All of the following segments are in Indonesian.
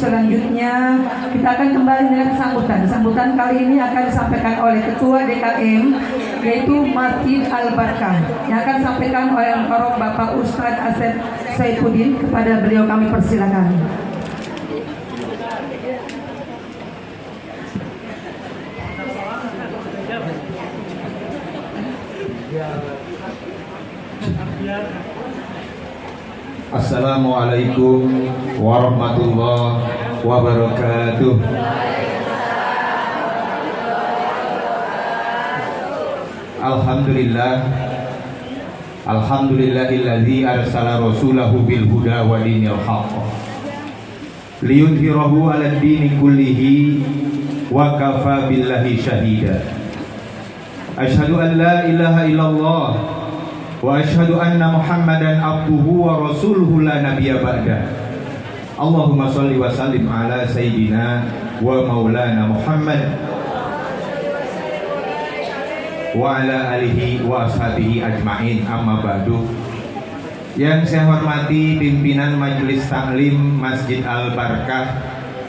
selanjutnya kita akan kembali dengan sambutan. Sambutan kali ini akan disampaikan oleh Ketua DKM, yaitu Masjid Al-Barkah, yang akan disampaikan oleh Al-Farouk Bapak Ustadz Asep Saifuddin. Kepada beliau kami persilakan. Assalamualaikum warahmatullahi wabarakatuh. Alhamdulillahilladzi arsala rasulahu bil huda wa dinil haqq liyudhhirahu 'alad dini kullihi wa kafa billahi syahida. Asyhadu an la ilaha illallah wa asyhadu anna Muhammadan abduhu wa rasuluhu la nabiyya ba'da. Allahumma shalli wa sallim ala sayyidina wa maulana Muhammad wa ala alihi wa ashabihi ajma'in, amma ba'du. Yang saya hormati pimpinan Majelis Taklim Masjid Al-Barkah,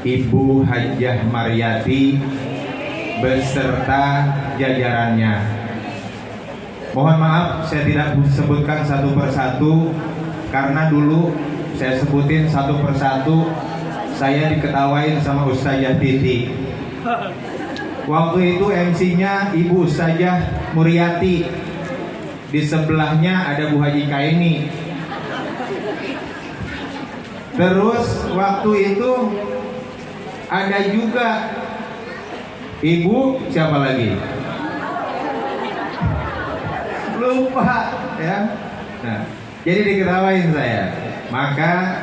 Ibu Hajjah Maryati beserta jajarannya. Mohon maaf saya tidak sebutkan satu persatu, karena dulu saya sebutin satu persatu saya diketawain sama Ustazah Titi. Waktu itu MC-nya Ibu Ustazah Muryati, di sebelahnya ada Bu Haji Kaini. Terus waktu itu ada juga Ibu siapa lagi? Lupa ya. Nah, jadi diketawain saya. Maka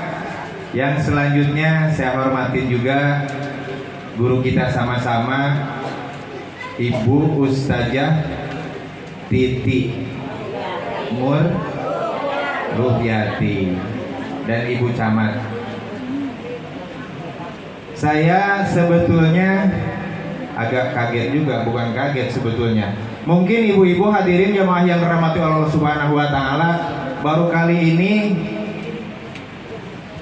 yang selanjutnya saya hormatin juga guru kita sama-sama, Ibu Ustazah Titi Ruhyati dan Ibu Camat. Saya sebetulnya agak kaget juga, bukan kaget sebetulnya. Mungkin ibu-ibu hadirin jemaah yang dirahmati Allah Subhanahu wa taala, baru kali ini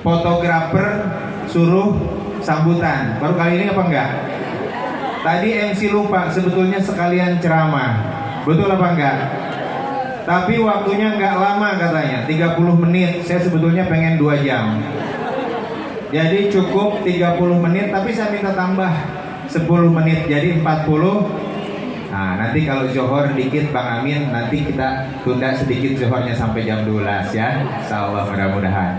fotografer suruh sambutan. Baru kali ini apa enggak? Tadi MC lupa, sebetulnya sekalian ceramah. Betul apa enggak? Tapi waktunya enggak lama katanya, 30 menit. Saya sebetulnya pengen 2 jam. Jadi cukup 30 menit, tapi saya minta tambah 10 menit jadi 40. Nah, nanti kalau zuhur dikit Bang Amin, nanti kita tunda sedikit zuhurnya sampai jam 12 ya. Insyaallah, mudah-mudahan.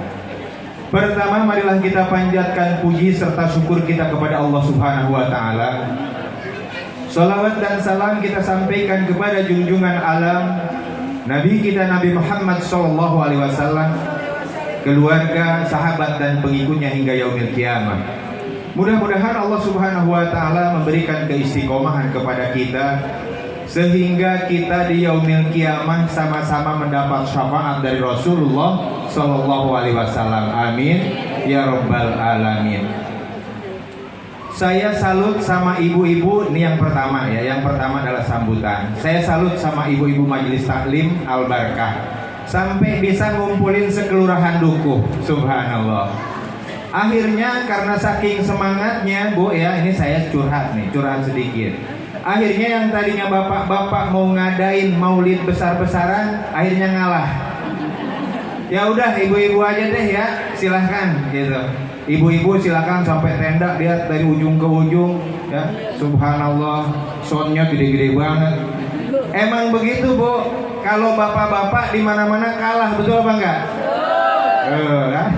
Pertama, marilah kita panjatkan puji serta syukur kita kepada Allah Subhanahu wa taala. Salawat dan salam kita sampaikan kepada junjungan alam Nabi kita Nabi Muhammad sallallahu alaihi wasallam, keluarga, sahabat dan pengikutnya hingga yaumil kiamah. Mudah-mudahan Allah Subhanahu wa taala memberikan keistiqomahan kepada kita sehingga kita di yaumil kiamah sama-sama mendapat syafaat dari Rasulullah sallallahu alaihi wasallam. Amin ya rabbal alamin. Saya salut sama ibu-ibu, ini yang pertama ya. Yang pertama adalah sambutan. Saya salut sama ibu-ibu Majelis Taklim Al-Barkah sampai bisa ngumpulin sekelurahan Dukuh. Subhanallah. Akhirnya karena saking semangatnya Bu ya, ini saya curhat sedikit. Akhirnya yang tadinya bapak-bapak mau ngadain maulid besar-besaran, akhirnya ngalah. Ya udah ibu-ibu aja deh ya, silahkan gitu. Ibu-ibu silahkan sampai tenda, lihat dari ujung ke ujung ya. Subhanallah, soundnya gede-gede banget. Emang begitu Bu, kalau bapak-bapak di mana-mana kalah, betul apa enggak? Kan?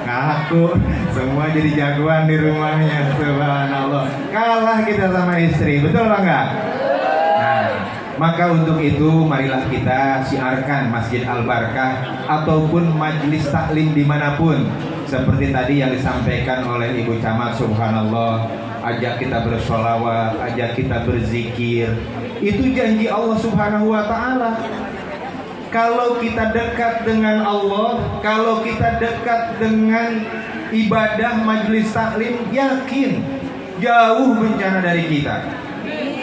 Aku semua jadi jagoan di rumahnya. Subhanallah, kalah kita sama istri, betul apa enggak? Nah, maka untuk itu marilah kita siarkan Masjid Al-Barkah ataupun majelis taklim dimanapun, seperti tadi yang disampaikan oleh Ibu Camat. Subhanallah, ajak kita bersolawat, ajak kita berzikir. Itu janji Allah Subhanahu wa ta'ala. Kalau kita dekat dengan Allah, kalau kita dekat dengan ibadah majelis taklim, yakin jauh bencana dari kita.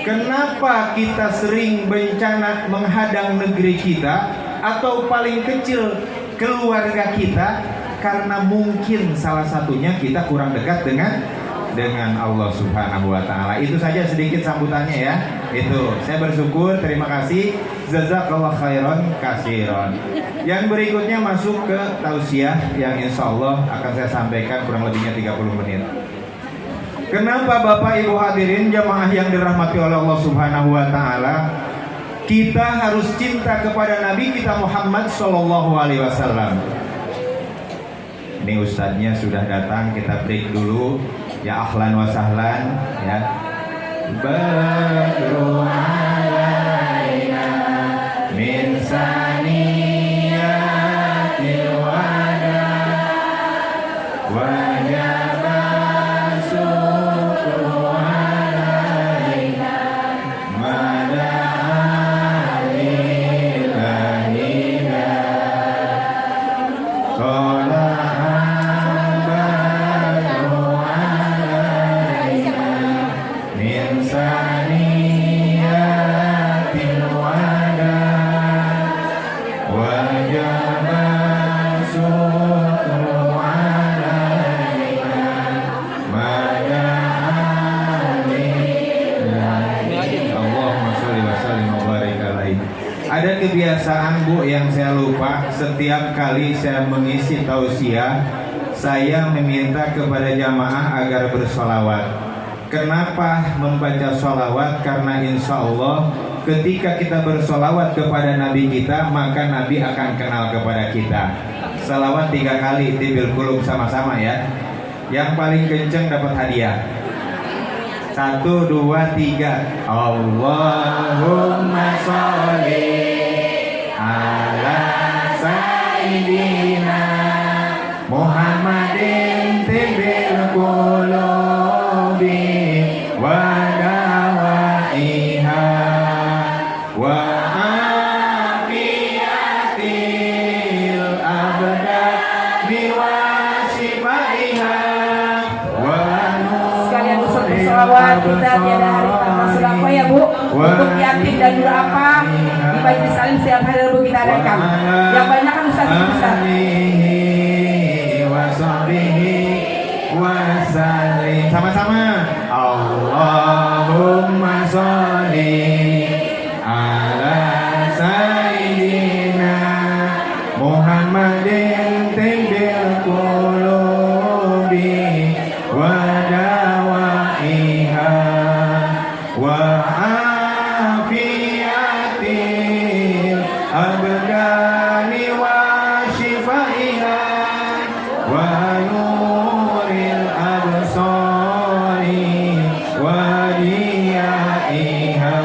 Kenapa kita sering bencana menghadang negeri kita, atau paling kecil keluarga kita? karena mungkin salah satunya kita kurang dekat dengan Allah Subhanahu wa taala. Itu saja sedikit sambutannya ya. Itu. Saya bersyukur, terima kasih. Jazakallah khairan katsiran. Yang berikutnya masuk ke tausiah yang insyaallah akan saya sampaikan kurang lebihnya 30 menit. Kenapa Bapak Ibu hadirin jamaah yang dirahmati oleh Allah Subhanahu wa taala, kita harus cinta kepada Nabi kita Muhammad sallallahu alaihi wasallam. Ini ustadznya sudah datang, kita break dulu. Ya ahlan wa sahlan ya. Badru alaina min saniyatil wada wajaba syukru alaina mada'alilahina Ada kebiasaan Bu yang saya lupa, setiap kali saya mengisi tausiah saya meminta kepada jamaah agar bersolawat. Kenapa membaca solawat? Karena insya Allah ketika kita bersolawat kepada Nabi kita, maka Nabi akan kenal kepada kita. Salawat 3 kali tibil kulub sama-sama ya. Yang paling kenceng dapat hadiah. 1, 2, 3. Allahumma sholli ala sayyidina Muhammadin tibil qulubi wa dawaiha wa afiatil abdani wa shifaiha wa Sekalian usul bersolawat kita tiada hari tanpa sedekah ya Bu. Untuk yatim dan apa di Majelis Salim setiap hari Rabu kita adakan. Yang banyak kan Ustaz bisa. Sama-sama. Allahumma sholli ala sayyidina Muhammadin tibil qulubi wa dawaiha wa afiatil abdani wa shifaiha wa nuril absari wa diyaiha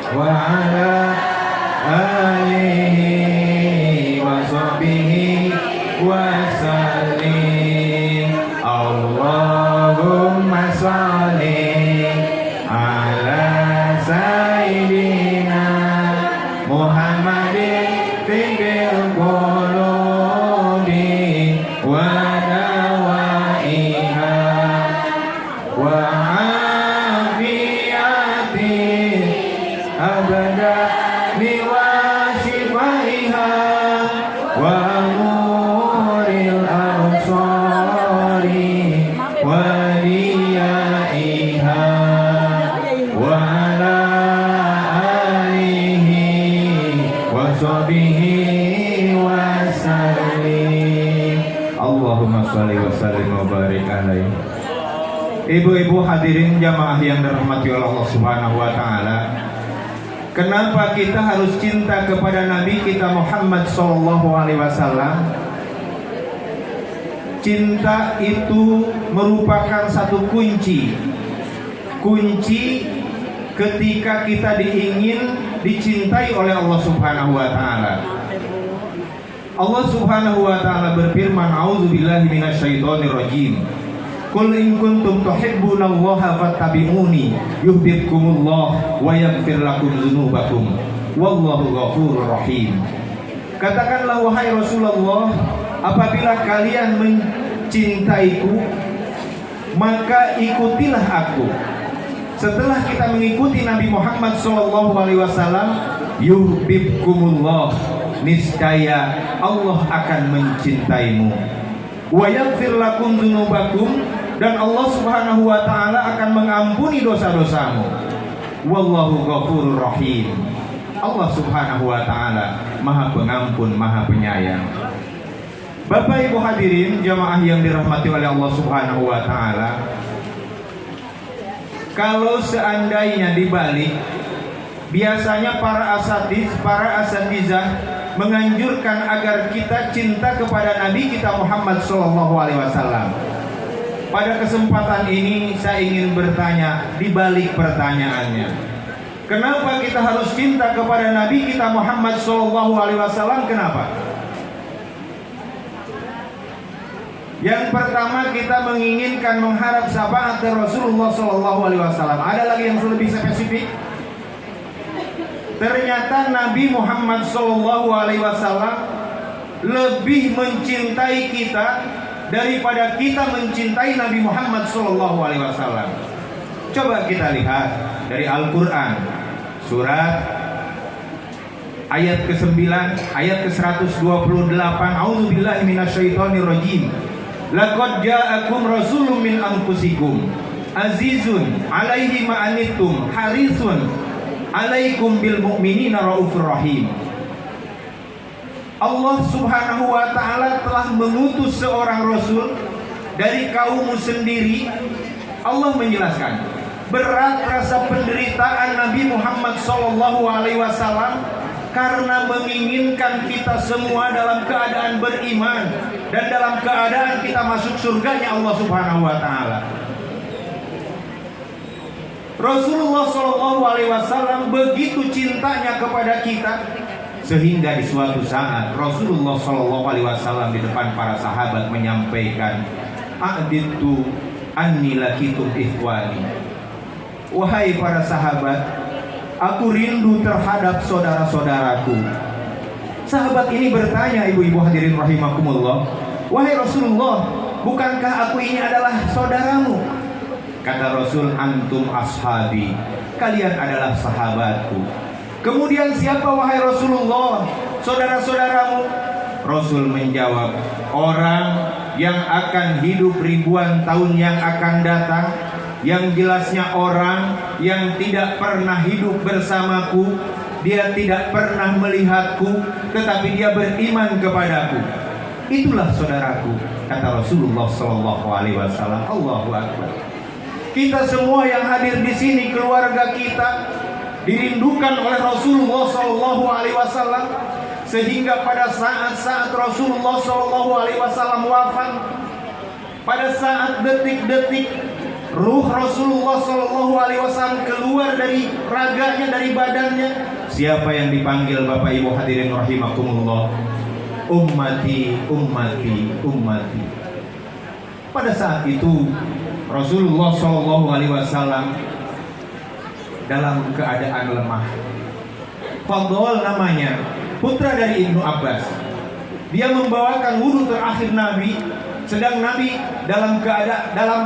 wa ala alihi wa sahbihi wa sallim. Allahumma sholli ala sayyidina Muhammadin tibil qulubi wa dawaiha wa afiatil abdani wa shifaiha wa nuril absari wa diyaiha wa ala alihi wa sahbihi wa sallim. Allahumma sholli wa sallim wa barik alaihi. Ibu-ibu hadirin jamaah yang dirahmati oleh Allah Subhanahu wa taala, kenapa kita harus cinta kepada Nabi kita Muhammad sallallahu alaihi wasallam? Cinta itu merupakan satu kunci ketika kita dicintai oleh Allah Subhanahu wa taala. Allah Subhanahu wa taala berfirman, "A'udzubillahi minasyaitonir rajim. Qul in kuntum tuhibbunallaha fattabi'uni yuhibbukumullah wa yaghfir lakum dzunubakum wallahu ghafurur rahim." Katakanlah wahai Rasulullah, apabila kalian mencintaiku, maka ikutilah aku. Setelah kita mengikuti Nabi Muhammad SAW, yuhibbukumullah, niscaya Allah akan mencintaimu. Wa yaghfir lakum dzunubakum, dan Allah Subhanahu wa taala akan mengampuni dosa-dosamu. Wallahu ghafurur rahim. Allah Subhanahu wa taala Maha Pengampun, Maha Penyayang. Bapak Ibu hadirin jamaah yang dirahmati oleh Allah Subhanahu wa taala, kalau seandainya dibalik, biasanya para asatizah menganjurkan agar kita cinta kepada Nabi kita Muhammad SAW. Pada kesempatan ini saya ingin bertanya, dibalik pertanyaannya, kenapa kita harus cinta kepada Nabi kita Muhammad SAW? Kenapa? Yang pertama, kita menginginkan mengharap syafaat Rasulullah SAW. Ada lagi yang lebih spesifik? Ternyata Nabi Muhammad SAW lebih mencintai kita daripada kita mencintai Nabi Muhammad SAW. Coba kita lihat dari Al-Quran, surat ayat ke-9, ayat ke-128. A'udzubillahi minasyaitonirrajim. Laqad ja'akum rasulun min anfusikum azizun 'alaihi ma anittum harisun 'alaikum bil mu'minina raufur rahim. Allah Subhanahu wa taala telah mengutus seorang rasul dari kaummu sendiri. Allah menjelaskan berat rasa penderitaan Nabi Muhammad SAW karena menginginkan kita semua dalam keadaan beriman dan dalam keadaan kita masuk surganya Allah Subhanahu wa taala. Rasulullah SAW begitu cintanya kepada kita sehingga di suatu saat Rasulullah SAW di depan para sahabat menyampaikan, "A'ditu anni lakitum ikhwani." Wahai para sahabat, aku rindu terhadap saudara-saudaraku. Sahabat ini bertanya, ibu-ibu hadirin rahimakumullah, wahai Rasulullah, bukankah aku ini adalah saudaramu? Kata Rasul, antum ashabi, kalian adalah sahabatku. Kemudian siapa wahai Rasulullah saudara-saudaramu? Rasul menjawab, orang yang akan hidup ribuan tahun yang akan datang, yang jelasnya orang yang tidak pernah hidup bersamaku, dia tidak pernah melihatku, tetapi dia beriman kepadaku. Itulah saudaraku, kata Rasulullah SAW. Allahu Akbar. Kita semua yang hadir di sini, keluarga kita dirindukan oleh Rasulullah SAW, sehingga pada saat Rasulullah SAW wafat, pada saat detik-detik ruh Rasulullah SAW keluar dari raganya, dari badannya, siapa yang dipanggil Bapak Ibu hadirin rahimakumullah? Ummati, ummati, ummati. Pada saat itu Rasulullah SAW dalam keadaan lemah. Fadl namanya, putra dari Ibnu Abbas. Dia membawakan wudhu terakhir Nabi, sedang Nabi dalam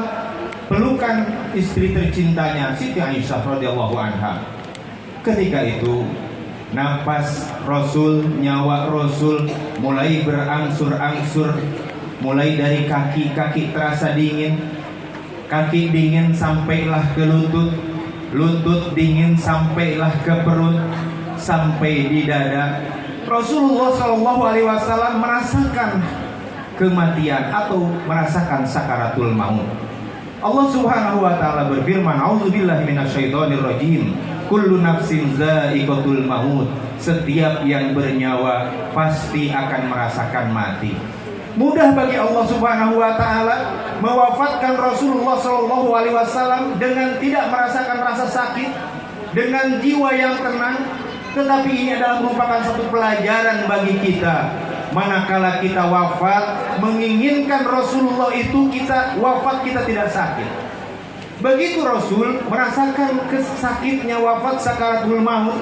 pelukan istri tercintanya Siti Aisyah radhiyallahu anha. Ketika itu nafas Rasul, nyawa Rasul mulai berangsur-angsur, mulai dari kaki terasa dingin, kaki dingin sampailah ke lutut, lutut dingin sampailah ke perut, sampai di dada. Rasulullah SAW merasakan kematian atau merasakan sakaratul maut. Allah Subhanahu wa taala berfirman, "A'udzubillahi minasyaitonirrajim. Kullu nafsin za'iqatul maut." Setiap yang bernyawa pasti akan merasakan mati. Mudah bagi Allah Subhanahu wa taala mewafatkan Rasulullah SAW dengan tidak merasakan rasa sakit, dengan jiwa yang tenang. Tetapi ini adalah merupakan satu pelajaran bagi kita. Manakala kita wafat, menginginkan Rasulullah itu kita wafat, kita tidak sakit. Begitu Rasul merasakan sakitnya wafat sakaratul maut,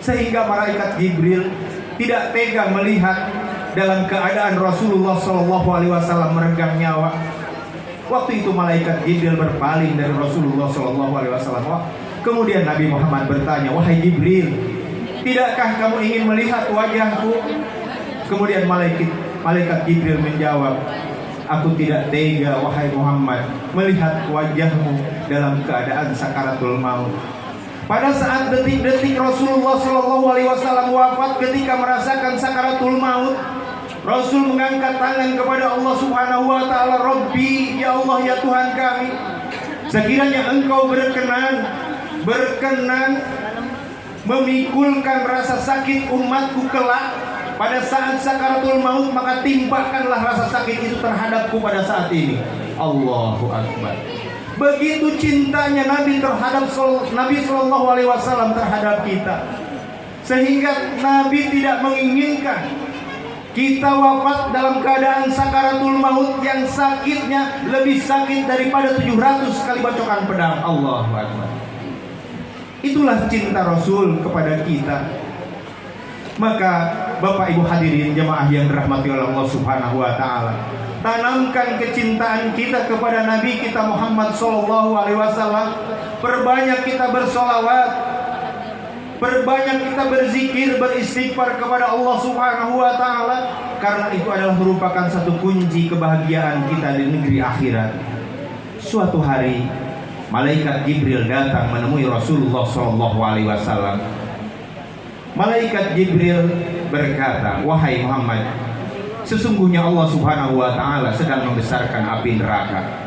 sehingga malaikat Jibril tidak tega melihat dalam keadaan Rasulullah SAW meregang nyawa. Waktu itu malaikat Jibril berpaling dari Rasulullah SAW. Kemudian Nabi Muhammad bertanya, wahai Jibril, tidakkah kamu ingin melihat wajahku? Kemudian malaikat Jibril menjawab, aku tidak tega wahai Muhammad melihat wajahmu dalam keadaan sakaratul maut. Pada saat detik-detik Rasulullah SAW wafat, ketika merasakan sakaratul maut, Rasul mengangkat tangan kepada Allah Subhanahu wa taala, Rabbi, ya Allah, ya Tuhan kami, sekiranya Engkau berkenan memikulkan rasa sakit umatku kelak pada saat sakaratul maut, maka timpakanlah rasa sakit itu terhadapku pada saat ini. Allahu Akbar. Begitu cintanya Nabi terhadap Nabi Sallallahu Alaihi Wasallam terhadap kita, sehingga Nabi tidak menginginkan kita wafat dalam keadaan sakaratul maut yang sakitnya lebih sakit daripada 700 kali bacokan pedang. Allahu Akbar. Itulah cinta Rasul kepada kita. Maka Bapak Ibu hadirin jemaah yang dirahmati oleh Allah Subhanahu wa taala, tanamkan kecintaan kita kepada Nabi kita Muhammad sallallahu alaihi wasallam. Perbanyak kita bersolawat, perbanyak kita berzikir, beristighfar kepada Allah Subhanahu wa taala, karena itu adalah merupakan satu kunci kebahagiaan kita di negeri akhirat. Suatu hari malaikat Jibril datang menemui Rasulullah sallallahu alaihi wasallam. Malaikat Jibril berkata, wahai Muhammad, sesungguhnya Allah Subhanahu wa taala sedang membesarkan api neraka.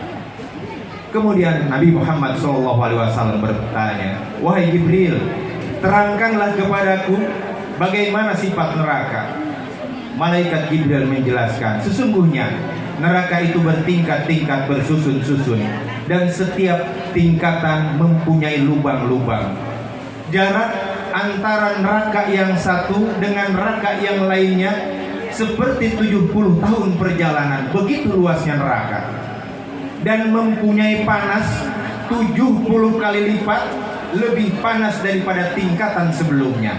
Kemudian Nabi Muhammad SAW bertanya, wahai Jibril, terangkanlah kepadaku bagaimana sifat neraka. Malaikat Jibril menjelaskan, sesungguhnya neraka itu bertingkat-tingkat, bersusun-susun, dan setiap tingkatan mempunyai lubang-lubang. Jarak antara neraka yang satu dengan neraka yang lainnya seperti 70 tahun perjalanan. Begitu luasnya neraka, dan mempunyai panas 70 kali lipat lebih panas daripada tingkatan sebelumnya.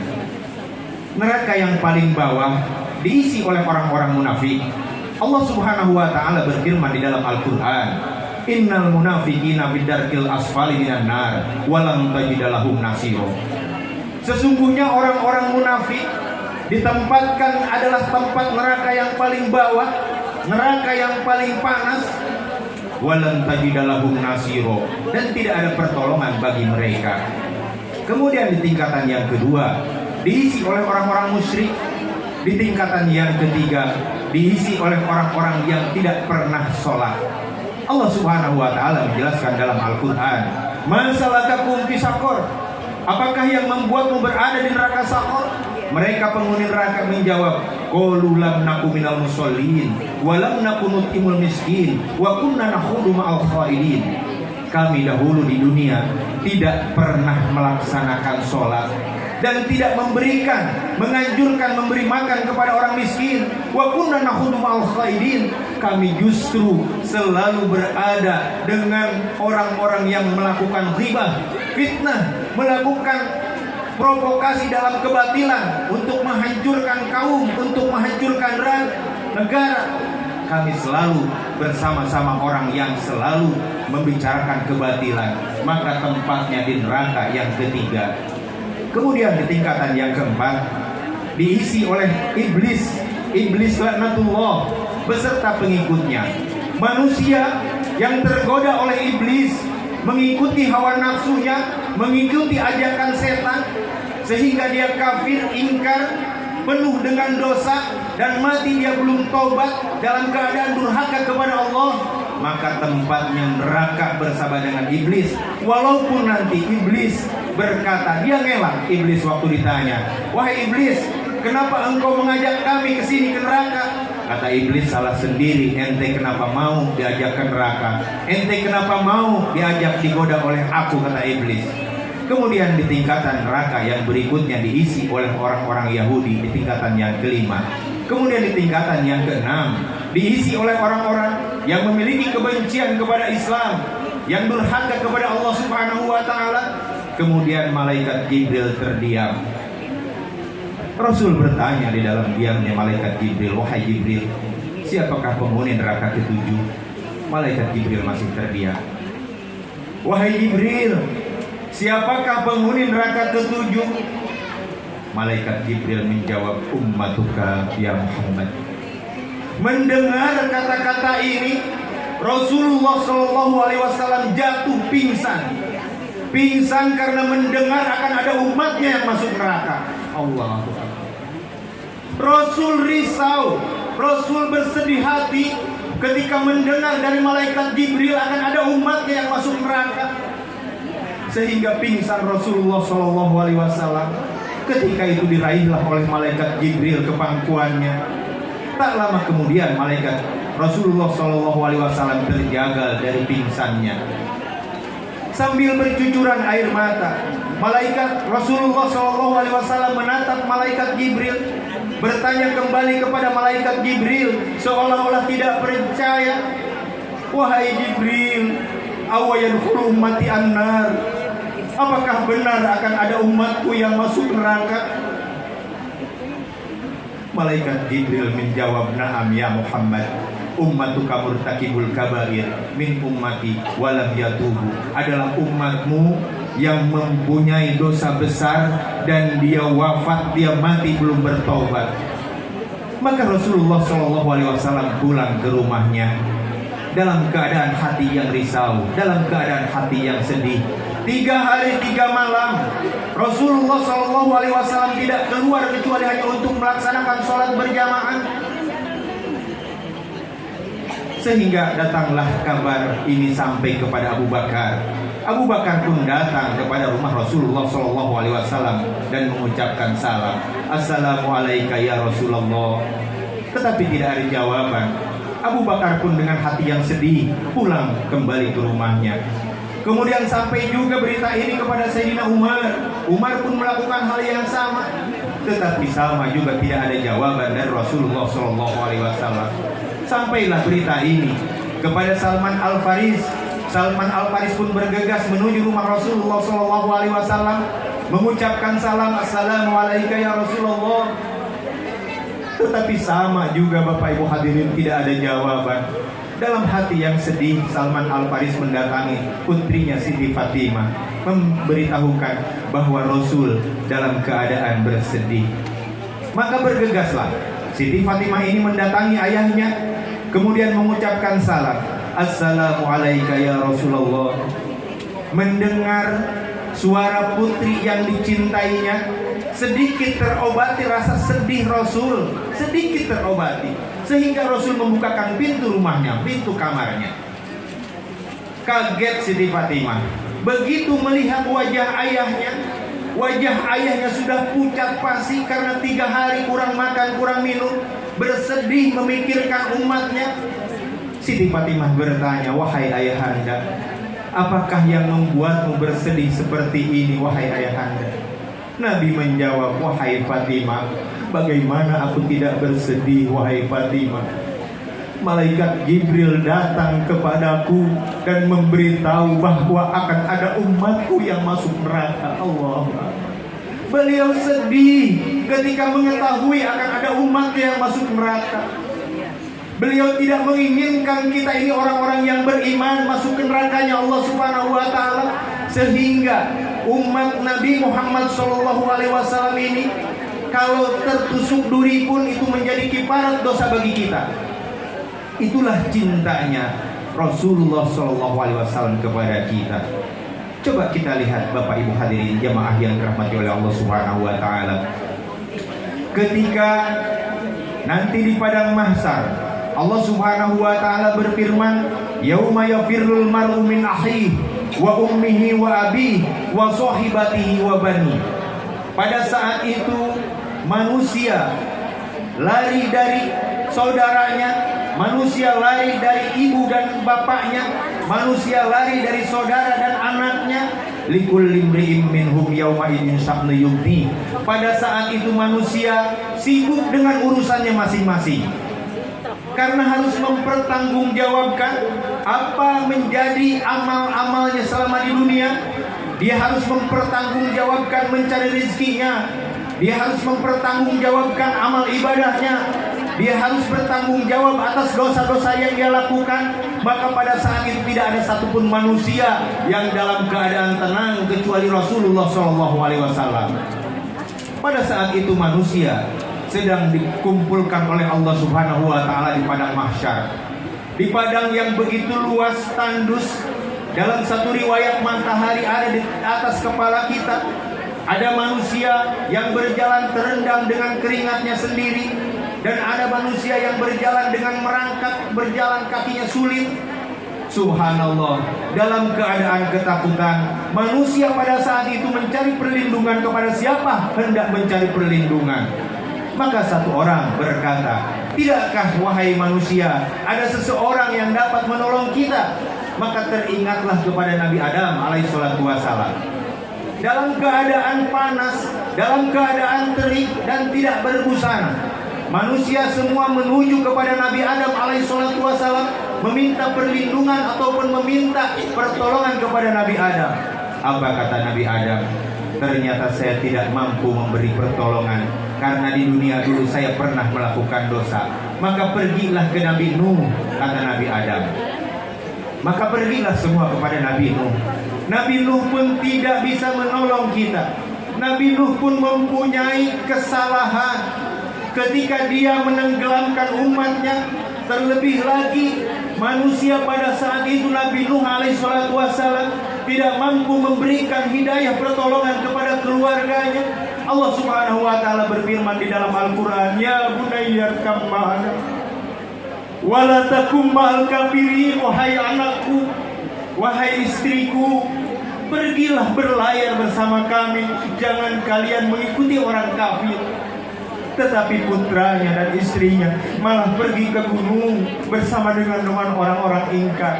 Neraka yang paling bawah diisi oleh orang-orang munafik. Allah Subhanahu wa taala berfirman di dalam Al-Qur'an, innal munafiqina bidarkil asfali minan nar walam tajidalahum nasiro. Sesungguhnya orang-orang munafik ditempatkan adalah tempat neraka yang paling bawah, neraka yang paling panas, walam tajidalahum nasiro, dan tidak ada pertolongan bagi mereka. Kemudian di tingkatan yang kedua diisi oleh orang-orang musyrik. Di tingkatan yang ketiga diisi oleh orang-orang yang tidak pernah sholat. Allah Subhanahu wa taala menjelaskan dalam Al-Qur'an, "Man salakakum fi saqar?" Apakah yang membuatmu berada di neraka Saqar? Mereka penghuni neraka menjawab, qalu lam naku minal musallin wa lam naku nutimul miskin wa kunna nakhudu ma'al khaidin. Kami dahulu di dunia tidak pernah melaksanakan sholat dan tidak menganjurkan memberi makan kepada orang miskin. Wa kunna nakhudu ma'al khaidin. Kami justru selalu berada dengan orang-orang yang melakukan ghibah, fitnah, melakukan provokasi dalam kebatilan untuk menghancurkan kaum, untuk menghancurkan negara. Kami selalu bersama-sama orang yang selalu membicarakan kebatilan, maka tempatnya di neraka yang ketiga. Kemudian di tingkatan yang keempat diisi oleh iblis laknatullah beserta pengikutnya. Manusia yang tergoda oleh iblis, mengikuti hawa nafsunya, mengikuti ajakan setan, sehingga dia kafir, ingkar, penuh dengan dosa, dan mati dia belum taubat dalam keadaan durhaka kepada Allah, maka tempatnya neraka bersama dengan iblis. Walaupun nanti iblis berkata, dia ngelak iblis waktu ditanya, wahai iblis, kenapa engkau mengajak kami ke sini ke neraka? Kata iblis, salah sendiri, ente kenapa mau diajak ke neraka? Ente kenapa mau diajak digoda oleh aku, kata iblis. Kemudian di tingkatan neraka yang berikutnya diisi oleh orang-orang Yahudi di tingkatan yang kelima. Kemudian di tingkatan yang keenam diisi oleh orang-orang yang memiliki kebencian kepada Islam, yang durhaka kepada Allah Subhanahu wa taala. Kemudian malaikat Jibril terdiam. Rasul bertanya di dalam diamnya malaikat Jibril, wahai Jibril, siapakah penghuni neraka ketujuh? Malaikat Jibril masih terdiam. Wahai Jibril, siapakah penghuni neraka ketujuh? Malaikat Jibril menjawab, ummatuka ya Muhammad. Mendengar kata-kata ini, Rasulullah SAW jatuh pingsan. Pingsan karena mendengar akan ada umatnya yang masuk neraka. Allahu Akbar. Rasul risau, Rasul bersedih hati ketika mendengar dari malaikat Jibril akan ada umatnya yang masuk neraka. Sehingga pingsan Rasulullah SAW. Ketika itu diraihlah oleh malaikat Jibril ke pangkuannya. Tak lama kemudian malaikat Rasulullah SAW terjaga dari pingsannya. Sambil bercucuran air mata, malaikat Rasulullah SAW menatap malaikat Jibril, bertanya kembali kepada malaikat Jibril seolah-olah tidak percaya. Wahai Jibril, awayadkhulu ummati annar, apakah benar akan ada umatku yang masuk neraka? Malaikat Jibril menjawab, na'am ya Muhammad, ummatuka murtakibul kabair min ummati walam yatubu, adalah umatmu yang mempunyai dosa besar dan dia wafat, dia mati belum bertobat. Maka Rasulullah SAW pulang ke rumahnya dalam keadaan hati yang risau, dalam keadaan hati yang sedih. 3 hari 3 malam Rasulullah SAW tidak keluar kecuali hanya untuk melaksanakan sholat berjamaah. Sehingga datanglah kabar ini sampai kepada Abu Bakar. Abu Bakar pun datang kepada rumah Rasulullah SAW dan mengucapkan salam, Assalamualaikum ya Rasulullah. Tetapi tidak ada jawaban. Abu Bakar pun dengan hati yang sedih pulang kembali ke rumahnya. Kemudian sampai juga berita ini kepada Sayyidina Umar. Umar pun melakukan hal yang sama. Tetapi sama juga tidak ada jawaban dari Rasulullah SAW. Sampailah berita ini kepada Salman Al-Faris. Salman Al-Faris pun bergegas menuju rumah Rasulullah SAW, mengucapkan salam, Assalamualaikum ya Rasulullah. Tetapi sama juga Bapak Ibu hadirin, tidak ada jawaban. Dalam hati yang sedih, Salman Al-Faris mendatangi putrinya Siti Fatimah, memberitahukan bahwa Rasul dalam keadaan bersedih. Maka bergegaslah Siti Fatimah ini mendatangi ayahnya, kemudian mengucapkan salam, Assalamualaikum ya Rasulullah. Mendengar suara putri yang dicintainya, sedikit terobati rasa sedih Rasul, sedikit terobati, sehingga Rasul membukakan pintu rumahnya, pintu kamarnya. Kaget Siti Fatimah begitu melihat wajah ayahnya. Wajah ayahnya sudah pucat pasi karena 3 hari kurang makan, kurang minum, bersedih memikirkan umatnya. Siti Fatimah bertanya, wahai ayahanda, apakah yang membuatmu bersedih seperti ini, wahai ayahanda? Nabi menjawab, wahai Fatimah, bagaimana aku tidak bersedih, wahai Fatimah? Malaikat Jibril datang kepadaku dan memberitahu bahwa akan ada umatku yang masuk neraka. Allah. Beliau sedih ketika mengetahui akan ada umat yang masuk neraka. Beliau tidak menginginkan kita ini orang-orang yang beriman masuk ke nerakanya Allah Subhanahu wa taala, sehingga umat Nabi Muhammad SAW ini kalau tertusuk duri pun itu menjadi kifarat dosa bagi kita. Itulah cintanya Rasulullah SAW kepada kita. Coba kita lihat Bapak Ibu hadirin jamaah yang dirahmati oleh Allah Subhanahu wa taala. Ketika nanti di padang mahsyar, Allah Subhanahu wa taala berfirman, "Yauma yafirrul mar'u min akhihi wa ummihi wa abihi wa sahibatihi wa bani." Pada saat itu manusia lari dari saudaranya, manusia lari dari ibu dan bapaknya, manusia lari dari saudara dan anaknya. Likulli imri'in minhum yawma idzin sya'nu yughni. Pada saat itu manusia sibuk dengan urusannya masing-masing, karena harus mempertanggungjawabkan apa menjadi amal-amalnya selama di dunia. Dia harus mempertanggungjawabkan mencari rezekinya, dia harus mempertanggungjawabkan amal ibadahnya, dia harus bertanggung jawab atas dosa-dosa yang dia lakukan. Maka pada saat itu tidak ada satupun manusia yang dalam keadaan tenang kecuali Rasulullah SAW. Pada saat itu manusia sedang dikumpulkan oleh Allah Subhanahu wa taala di padang mahsyar. Di padang yang begitu luas, tandus. Dalam satu riwayat matahari ada di atas kepala kita. Ada manusia yang berjalan terendam dengan keringatnya sendiri, dan ada manusia yang berjalan dengan merangkak, berjalan kakinya sulit. Subhanallah, dalam keadaan ketakutan, manusia pada saat itu mencari perlindungan kepada siapa? Hendak mencari perlindungan. Maka satu orang berkata, tidakkah wahai manusia, ada seseorang yang dapat menolong kita? Maka teringatlah kepada Nabi Adam alaihissalatu wassalam. Dalam keadaan panas, dalam keadaan terik dan tidak berbusana, manusia semua menuju kepada Nabi Adam alaihissalatu wassalam, meminta perlindungan ataupun meminta pertolongan kepada Nabi Adam. Apa kata Nabi Adam? Ternyata saya tidak mampu memberi pertolongan, karena di dunia dulu saya pernah melakukan dosa. Maka pergilah ke Nabi Nuh, kata Nabi Adam. Maka pergilah semua kepada Nabi Nuh. Nabi Nuh pun tidak bisa menolong kita. Nabi Nuh pun mempunyai kesalahan ketika dia menenggelamkan umatnya. Terlebih lagi manusia pada saat itu Nabi Nuh alaihissalatu wassalam tidak mampu memberikan hidayah pertolongan kepada keluarganya. Allah Subhanahu wa taala berfirman di dalam Al-Qur'an, "Ya bunayya kam ma'ana wa la takum ma'al kafirin." Wahai anakku, wahai istriku, pergilah berlayar bersama kami, jangan kalian mengikuti orang kafir. Tetapi putranya dan istrinya malah pergi ke gunung bersama dengan orang-orang ingkar.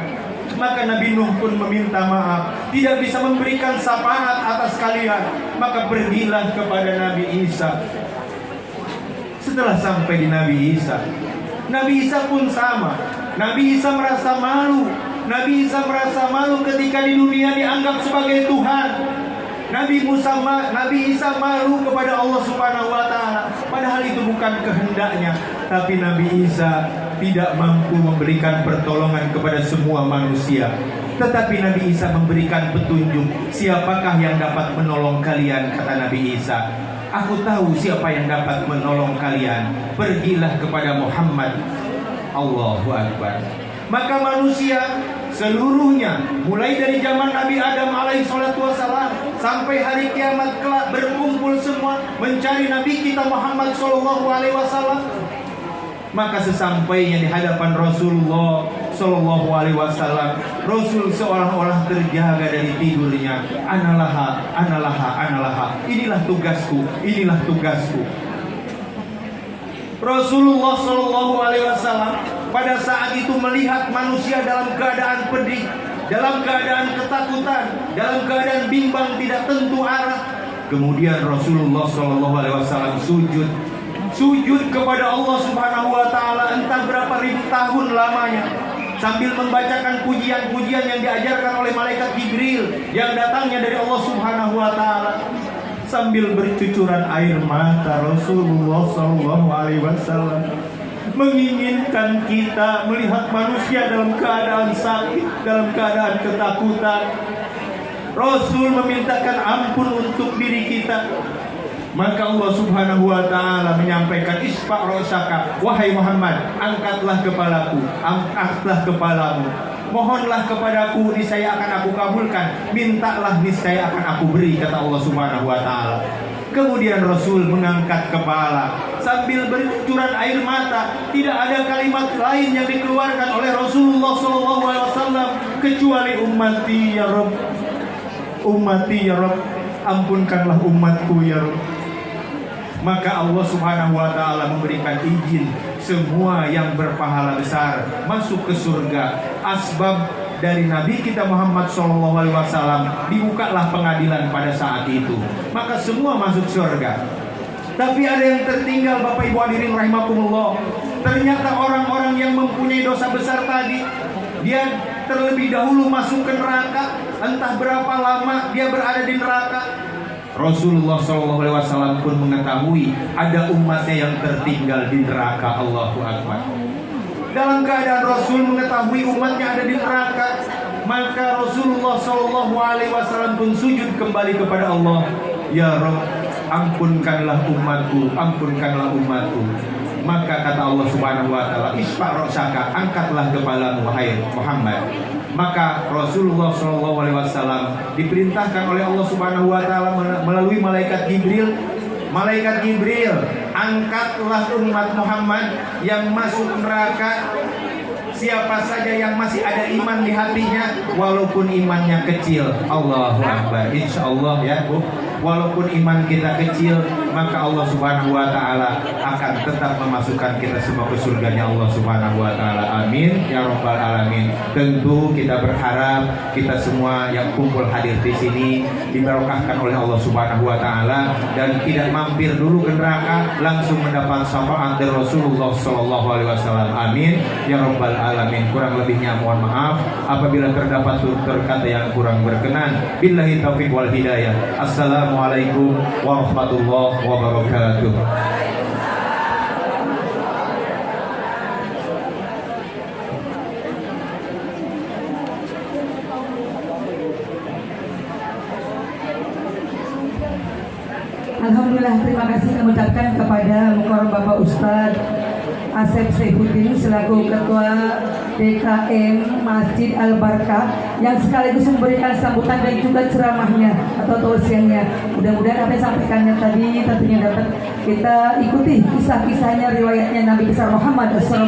Maka Nabi Nuh pun meminta maaf, tidak bisa memberikan syafaat atas kalian. Maka pergilah kepada Nabi Isa. Setelah sampai di Nabi Isa, Nabi Isa pun sama. Nabi Isa merasa malu. Nabi Isa merasa malu ketika di dunia dianggap sebagai Tuhan. Nabi Isa malu kepada Allah Subhanahu wa taala, padahal itu bukan kehendaknya. Tapi Nabi Isa tidak mampu memberikan pertolongan kepada semua manusia. Tetapi Nabi Isa memberikan petunjuk, siapakah yang dapat menolong kalian, kata Nabi Isa. Aku tahu siapa yang dapat menolong kalian. Pergilah kepada Muhammad. Allahu Akbar. Maka manusia seluruhnya, mulai dari zaman Nabi Adam alaihissalatu wassalam sampai hari kiamat kelak, berkumpul semua mencari Nabi kita Muhammad sallallahu alaihi wasallam. Maka sesampainya di hadapan Rasulullah sallallahu alaihi wasallam, Rasul seolah-olah terjaga dari tidurnya. Analaha, analaha, analaha. Inilah tugasku, inilah tugasku. Rasulullah sallallahu alaihi wasallam pada saat itu melihat manusia dalam keadaan pedih, dalam keadaan ketakutan, dalam keadaan bimbang, tidak tentu arah. Kemudian Rasulullah sallallahu alaihi wasallam sujud kepada Allah Subhanahu wa taala entah berapa ribu tahun lamanya, sambil membacakan pujian-pujian yang diajarkan oleh malaikat Jibril yang datangnya dari Allah Subhanahu wa taala. Sambil bercucuran air mata, Rasulullah sallallahu alaihi wasallam menginginkan kita melihat manusia dalam keadaan sakit, dalam keadaan ketakutan. Rasul memintakan ampun untuk diri kita. Maka Allah Subhanahu wa taala menyampaikan, isfa' ra'saka, wahai Muhammad, angkatlah kepalaku, angkatlah kepalamu. Mohonlah kepadaku, niscaya akan aku kabulkan. Mintalah, niscaya akan aku beri, kata Allah Subhanahu wa taala. Kemudian Rasul mengangkat kepala sambil bercucuran air mata. Tidak ada kalimat lain yang dikeluarkan oleh Rasulullah SAW kecuali ummati ya Rabb, ummati ya Rabb, ampunkanlah umatku ya Rabb. Maka Allah Subhanahu wa taala memberikan izin semua yang berpahala besar masuk ke surga. Asbab dari Nabi kita Muhammad SAW dibukalah pengadilan pada saat itu. Maka semua masuk surga. Tapi ada yang tertinggal, Bapak Ibu hadirin rahimakumullah. Ternyata orang-orang yang mempunyai dosa besar tadi, dia terlebih dahulu masuk ke neraka. Entah berapa lama dia berada di neraka. Rasulullah SAW pun mengetahui ada umatnya yang tertinggal di neraka. Allahu Akbar. Dalam keadaan Rasul mengetahui umatnya ada di neraka, maka Rasulullah SAW pun sujud kembali kepada Allah. Ya Rabb, ampunkanlah umatku, ampunkanlah umatku. Maka kata Allah Subhanahu wa taala, isfa' ra'saka, angkatlah kepalamu wahai Muhammad. Maka Rasulullah SAW diperintahkan oleh Allah Subhanahu wa taala melalui malaikat Jibril, angkatlah umat Muhammad yang masuk neraka. Siapa saja yang masih ada iman di hatinya, walaupun imannya kecil. Allahu Akbar. Insyaallah ya Bu, walaupun iman kita kecil, maka Allah Subhanahu wa taala akan tetap memasukkan kita semua ke surganya Allah Subhanahu wa taala. Amin ya rabbal alamin. Tentu kita berharap kita semua yang kumpul hadir di sini diberkahkan oleh Allah Subhanahu wa taala dan tidak mampir dulu ke neraka, langsung mendapat syafaat dari Rasulullah sallallahu alaihi wasallam. Amin ya rabbal alamin. Kurang lebihnya mohon maaf apabila terdapat tutur kata yang kurang berkenan. Billahi taufiq wal hidayah. Assalamualaikum warahmatullahi wabarakatuh. Alhamdulillah, terima kasih kami ucapkan kepada Mukarram Bapak Ustadz Asep Saifuddin selaku Ketua DKM Masjid Al-Barkah yang sekaligus memberikan sambutan dan juga ceramahnya atau tausiahnya. Mudah-mudahan apa yang sampaikannya tadi tentunya dapat kita ikuti kisah-kisahnya, riwayatnya Nabi besar Muhammad SAW.